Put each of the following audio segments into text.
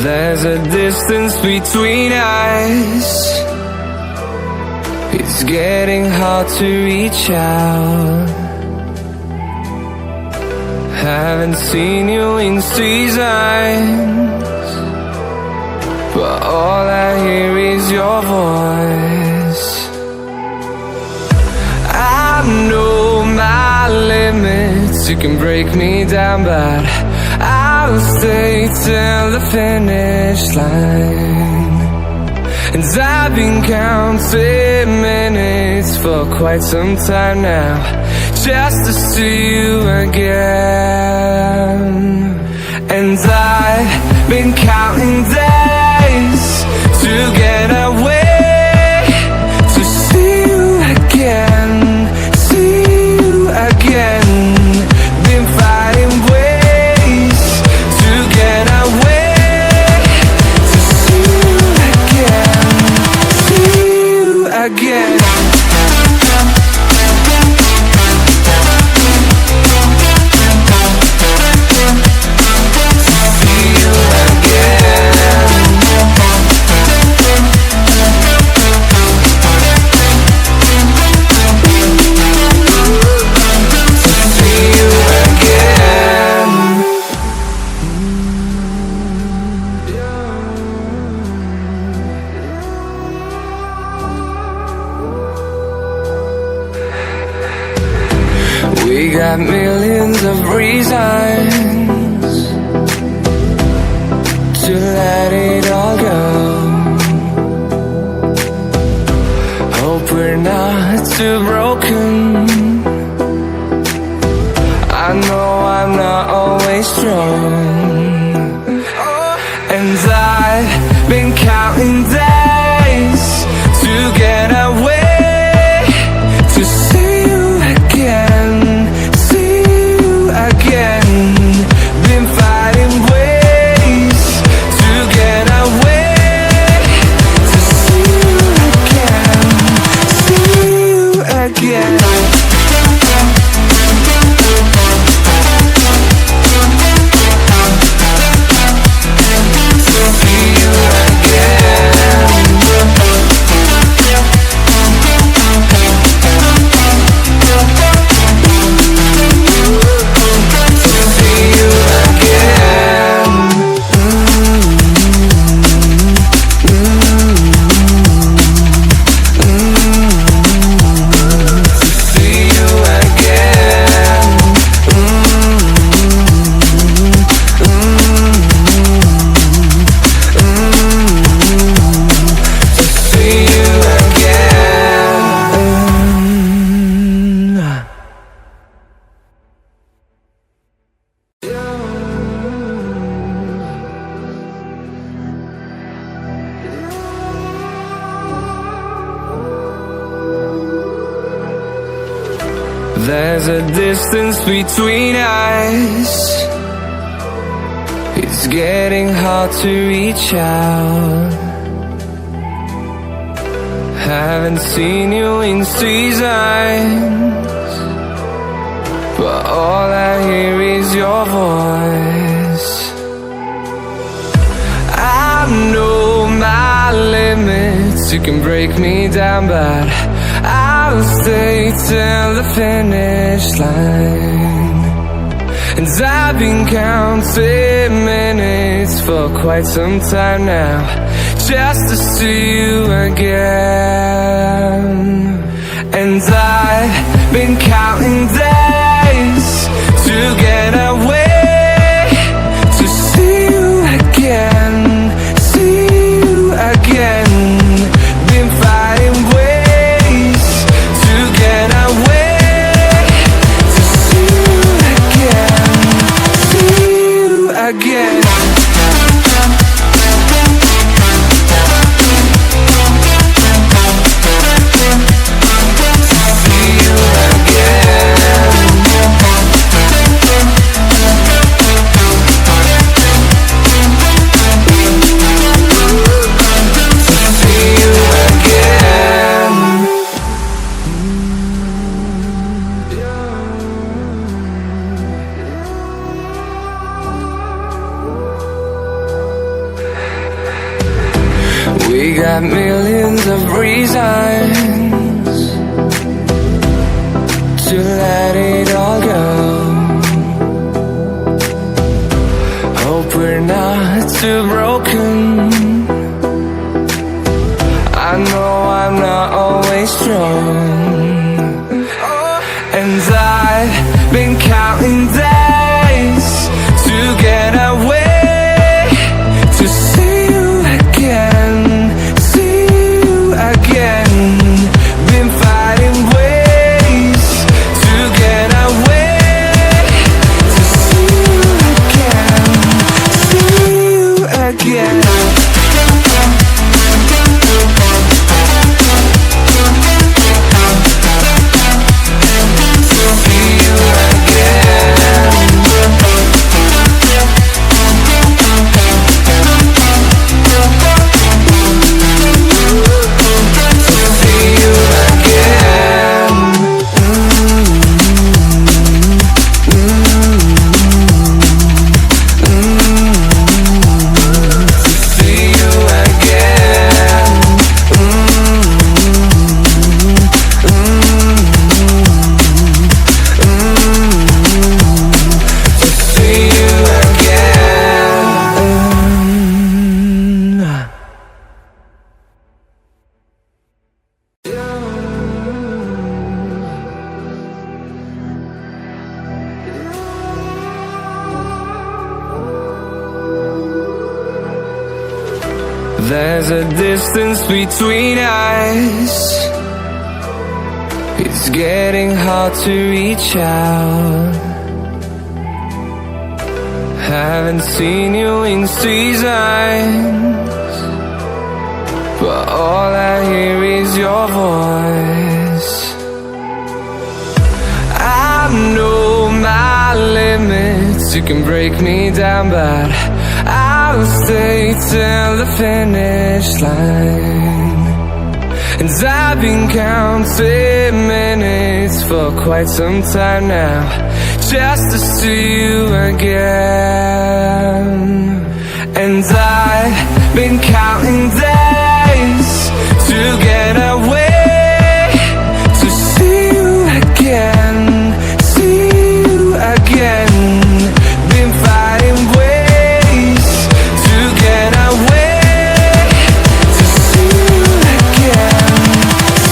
There's a distance between us. It's getting hard to reach out. Haven't seen you in seasons, but all I hear is your voice. I know my limits, you can break me down, but I'll stay till the finish line. And I've been counting minutes for quite some time now, just to see you again. And I've been counting days to get away, to see you again, see you again. Been fighting ways to get away, to see you again, see you again. We got millions of reasons to let it all go. Hope we're not too broken. I know I'm not always strong, and I've been counting days to get away, to see you again, see you again. Been fighting ways to get away, to see you again, see you again. There's a distance between us. It's getting hard to reach out. Haven't seen you in seasons, but all I hear is your voice. I know my limits, you can break me down, but I'll stay till the finish line. And I've been counting minutes for quite some time now, just to see you again. And I've been counting days to get away, to see you again, see you again. Been fighting ways to get away, to see you again, see you again. See you again. millions of reasons to let it all go. Hope we're not too broken. I know I'm not always strong, and I've been counting days to get away, to see you again, see you again. Been fighting ways to get away, to see you again, see you again. There's a distance between us. It's getting hard to reach out. Haven't seen you in seasons, but all I hear is your voice. I know my limits. You can break me down, but I'll stay till the finish line. And I've been counting minutes for quite some time now, just to see you again. And I've been counting days to get away, to see you again, see you again. Been fighting ways to get away, to see you again,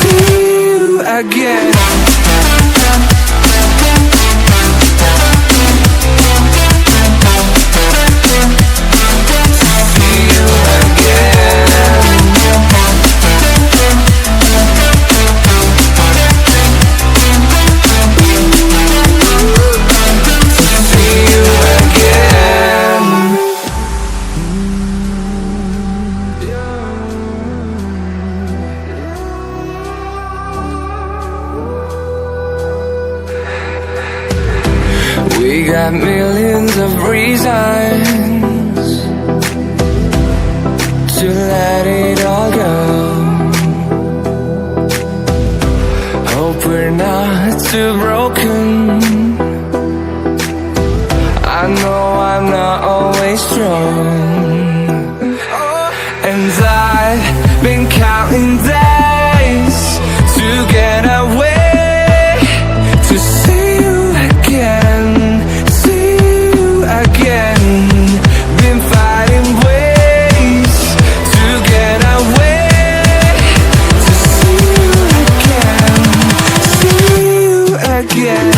see you again. We got millions of reasons to let it all go. Hope we're not too broken. I know I'm not always strong, and I've been counting days to get away, to see you again, see you again. Been fighting ways to get away, to see you again, see you again.